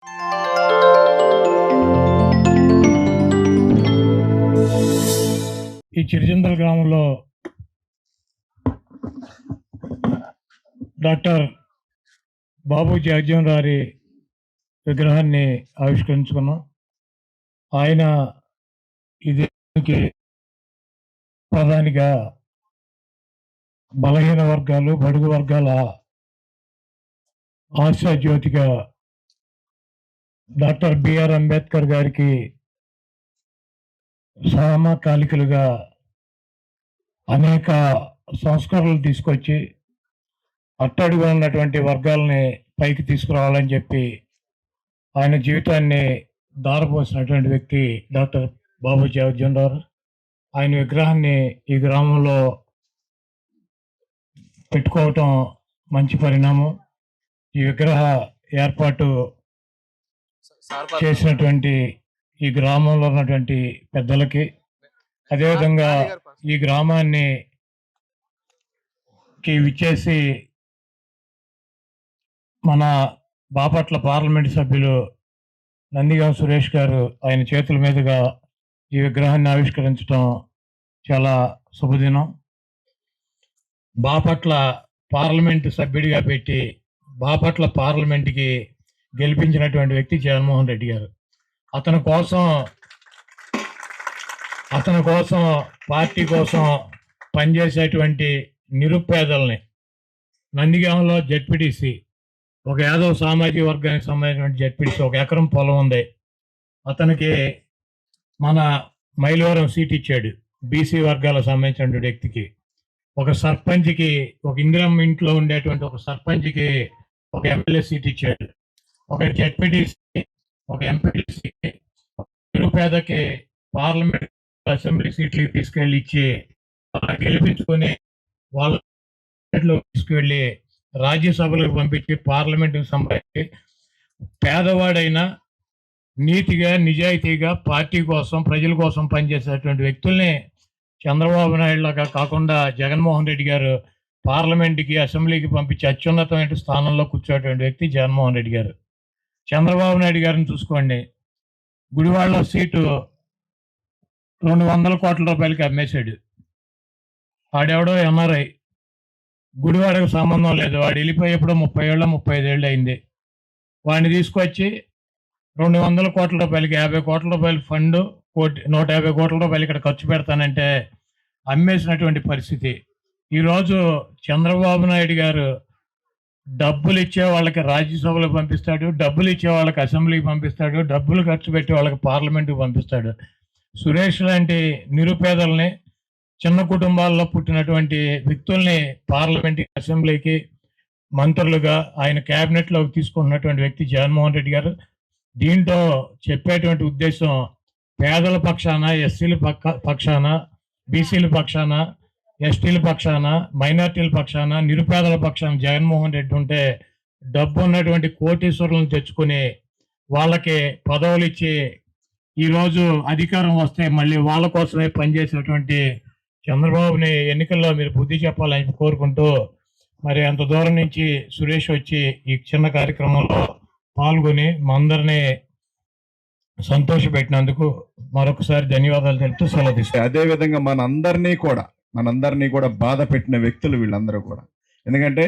ఈ చిరుచింతల గ్రామంలో డాక్టర్ బాబు జగజ్జీవన్ గారి విగ్రహాన్ని ఆవిష్కరించుకున్నాం. ఆయన ఇది ప్రధానిగా బలహీన వర్గాలు, బడుగు వర్గాల ఆశా జ్యోతిగా డాక్టర్ బిఆర్ అంబేద్కర్ గారికి సమకాలికలుగా అనేక సంస్కరణలు తీసుకొచ్చి అట్టడుగా ఉన్నటువంటి వర్గాలని పైకి తీసుకురావాలని చెప్పి ఆయన జీవితాన్ని దారపోసినటువంటి వ్యక్తి డాక్టర్ బాబు జగజ్జీవన్ రావు. ఆయన విగ్రహాన్ని ఈ గ్రామంలో పెట్టుకోవటం మంచి పరిణామం. ఈ విగ్రహ ఏర్పాటు చేసినటువంటి ఈ గ్రామంలో ఉన్నటువంటి పెద్దలకి, అదేవిధంగా ఈ గ్రామాన్ని విచ్చేసి మన బాపట్ల పార్లమెంటు సభ్యులు నందిగాం సురేష్ గారు ఆయన చేతుల మీదుగా ఈ విగ్రహాన్ని ఆవిష్కరించడం చాలా శుభదినం. బాపట్ల పార్లమెంటు సభ్యుడిగా పెట్టి బాపట్ల పార్లమెంటుకి గెలిపించినటువంటి వ్యక్తి జగన్మోహన్ రెడ్డి గారు. అతని కోసం పార్టీ కోసం పనిచేసేటువంటి నిరుపేదల్ని నందిగాంలో జెడ్పీటీసీ, ఒక యాదవ్ సామాజిక వర్గానికి సంబంధించినటువంటి జెడ్పీటీసీ, 1 ఎకరం పొలం ఉంది. అతనికి మన మైలవరం సీట్ ఇచ్చాడు. బీసీ వర్గాలకు సంబంధించినటువంటి వ్యక్తికి, ఒక సర్పంచ్కి, ఒక ఇందిరమ్మ ఇంట్లో ఉండేటువంటి ఒక సర్పంచ్కి ఒక ఎమ్మెల్యే సీట్ ఇచ్చాడు. ఒక జెడ్పీటీసీ, ఒక ఎంపీటీసీకి, నిరుపేదకి పార్లమెంట్ అసెంబ్లీ సీట్లకి తీసుకెళ్ళి ఇచ్చి గెలిపించుకొని వాళ్ళ తీసుకువెళ్ళి రాజ్యసభలకు పంపించి పార్లమెంటుకు సంబంధించి పేదవాడైనా నీతిగా నిజాయితీగా పార్టీ కోసం ప్రజల కోసం పనిచేసేటువంటి వ్యక్తుల్ని చంద్రబాబు నాయుడు లాగా కాకుండా జగన్మోహన్ రెడ్డి గారు పార్లమెంటుకి అసెంబ్లీకి పంపించి అత్యున్నతమైన స్థానంలో కూర్చోటువంటి వ్యక్తి జగన్మోహన్ రెడ్డి గారు. చంద్రబాబు నాయుడు గారిని చూసుకోండి, గుడివాడలో సీటు 200 కోట్ల రూపాయలకి అమ్మేశాడు. వాడెవడో ఎన్ఆర్ఐ, గుడివాడకు సంబంధం లేదు, వాడు వెళ్ళిపోయేప్పుడు 30 ఏళ్ళు 35 ఏళ్ళు అయింది. వాడిని తీసుకొచ్చి 200 కోట్ల రూపాయలకి 50 కోట్ల రూపాయల ఫండ్ 150 కోట్ల రూపాయలు ఇక్కడ ఖర్చు పెడతానంటే అమ్మేసినటువంటి పరిస్థితి. ఈరోజు చంద్రబాబు నాయుడు గారు డబ్బులు ఇచ్చే వాళ్ళకి రాజ్యసభలో పంపిస్తాడు, డబ్బులు ఇచ్చే వాళ్ళకి అసెంబ్లీకి పంపిస్తాడు, డబ్బులు ఖర్చు పెట్టే వాళ్ళకి పార్లమెంటుకి పంపిస్తాడు. సురేష్ లాంటి నిరుపేదల్ని, చిన్న కుటుంబాల్లో పుట్టినటువంటి వ్యక్తుల్ని పార్లమెంట్ అసెంబ్లీకి మంత్రులుగా ఆయన క్యాబినెట్లోకి తీసుకుంటున్నటువంటి వ్యక్తి జగన్మోహన్ రెడ్డి గారు. దీంట్లో చెప్పేటువంటి ఉద్దేశం పేదల పక్షాన, ఎస్సీల పక్షాన, బీసీల పక్షాన, ఎస్టీల పక్షాన, మైనార్టీల పక్షాన, నిరుపేదల పక్షాన జగన్మోహన్ రెడ్డి ఉంటే డబ్బు ఉన్నటువంటి కోటీశ్వరులను తెచ్చుకుని వాళ్ళకి పదవులు ఇచ్చి ఈరోజు అధికారం వస్తే మళ్ళీ వాళ్ళ కోసమే పనిచేసేటువంటి చంద్రబాబుని ఎన్నికల్లో మీరు బుద్ధి చెప్పాలని కోరుకుంటూ, మరి అంత దూరం నుంచి సురేష్ వచ్చి ఈ చిన్న కార్యక్రమంలో పాల్గొని మా అందరినీ సంతోషపెట్టినందుకు మరొకసారి ధన్యవాదాలు తెలుపుతూ సెలవు తీసుకుంటాం. అదేవిధంగా మనందరినీ కూడా బాధ పెట్టిన వ్యక్తులు వీళ్ళందరూ కూడా. ఎందుకంటే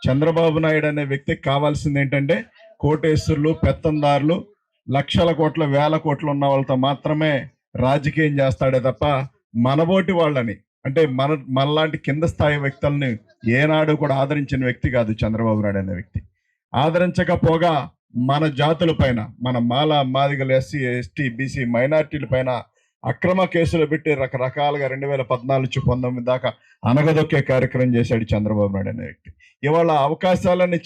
చంద్రబాబు నాయుడు అనే వ్యక్తికి కావాల్సింది ఏంటంటే కోటేశ్వరులు, పెత్తందారులు, లక్షల కోట్ల వేల కోట్లు ఉన్న వాళ్ళతో మాత్రమే రాజకీయం చేస్తాడే తప్ప మనబోటి వాళ్ళని, అంటే మనలాంటి కింద స్థాయి వ్యక్తుల్ని ఏనాడు కూడా ఆదరించిన వ్యక్తి కాదు చంద్రబాబు నాయుడు అనే వ్యక్తి. ఆదరించకపోగా మన జాతుల పైన, మన మాదిగలు, ఎస్సీ, ఎస్టీ, బీసీ, మైనార్టీల పైన అక్రమ కేసులు పెట్టి రకరకాలుగా 2014 నుంచి 19 దాకా అనగదొక్కే కార్యక్రమం చేశాడు చంద్రబాబు నాయుడు అనే వ్యక్తి. ఇవాళ అవకాశాలన్నీ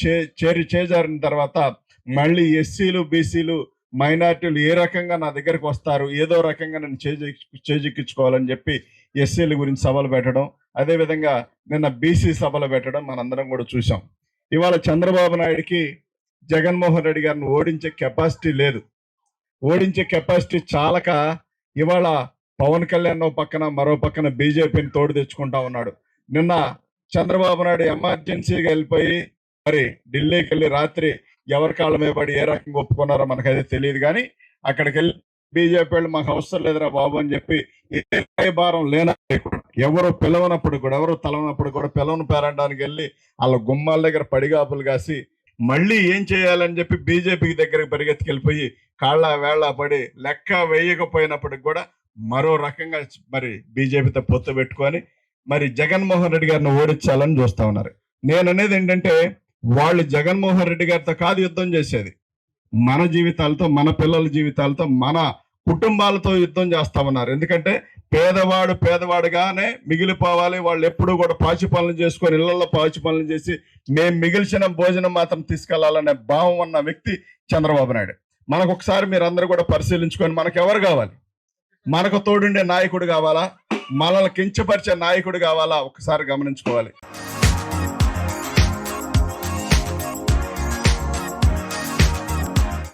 చేజారిన తర్వాత మళ్ళీ ఎస్సీలు, బీసీలు, మైనార్టీలు ఏ రకంగా నా దగ్గరకు వస్తారు, ఏదో రకంగా నేను చేజిక్కించుకోవాలని చెప్పి ఎస్సీల గురించి సభలు పెట్టడం, అదేవిధంగా నిన్న బీసీ సభలు పెట్టడం మనందరం కూడా చూసాం. ఇవాళ చంద్రబాబు నాయుడికి జగన్మోహన్ రెడ్డి గారిని ఓడించే కెపాసిటీ లేదు. ఓడించే కెపాసిటీ చాలక ఇవాళ పవన్ కళ్యాణ్ పక్కన, మరో పక్కన బీజేపీని తోడు తెచ్చుకుంటా ఉన్నాడు. నిన్న చంద్రబాబు నాయుడు ఎమర్జెన్సీగా వెళ్ళిపోయి మరి ఢిల్లీకి వెళ్ళి రాత్రి ఎవరి కాళ్ళ మీద పడి ఏ రకంగా ఒప్పుకున్నారో మనకైతే తెలియదు. కానీ అక్కడికి వెళ్ళి బీజేపీ వాళ్ళు మాకు అవసరం లేదురా బాబు అని చెప్పి ఏ భారం లేన ఎవరు పిలవనప్పుడు కూడా, ఎవరు తలవనప్పుడు కూడా పిలవను పేరడానికి వెళ్ళి వాళ్ళ గుమ్మాల దగ్గర పడిగాపులు కాసి మళ్ళీ ఏం చేయాలని చెప్పి బీజేపీ దగ్గరికి పరిగెత్తుకెళ్ళిపోయి కాళ్ళ వేళ్ళ పడి లెక్క వేయకపోయినప్పటికి కూడా మరో రకంగా మరి బీజేపీతో పొత్తు పెట్టుకొని మరి జగన్మోహన్ రెడ్డి గారిని ఓడించాలని చూస్తా ఉన్నారు. నేను అనేది ఏంటంటే, వాళ్ళు జగన్మోహన్ రెడ్డి గారితో కాదు యుద్ధం చేసేది, మన జీవితాలతో, మన పిల్లల జీవితాలతో, మన కుటుంబాలతో యుద్ధం చేస్తా ఉన్నారు. ఎందుకంటే పేదవాడు పేదవాడుగానే మిగిలిపోవాలి, వాళ్ళు ఎప్పుడూ కూడా పాచి పనులు చేసుకొని ఇళ్లలో పాచి పనులు చేసి మేము మిగిల్చిన భోజనం మాత్రం తీసుకెళ్లాలనే భావం ఉన్న వ్యక్తి చంద్రబాబు నాయుడు. మనకు ఒకసారి మీరు అందరూ కూడా పరిశీలించుకొని మనకు ఎవరు కావాలి? మనకు తోడుండే నాయకుడు కావాలా, మనల్ని కించపరిచే నాయకుడు కావాలా? ఒకసారి గమనించుకోవాలి.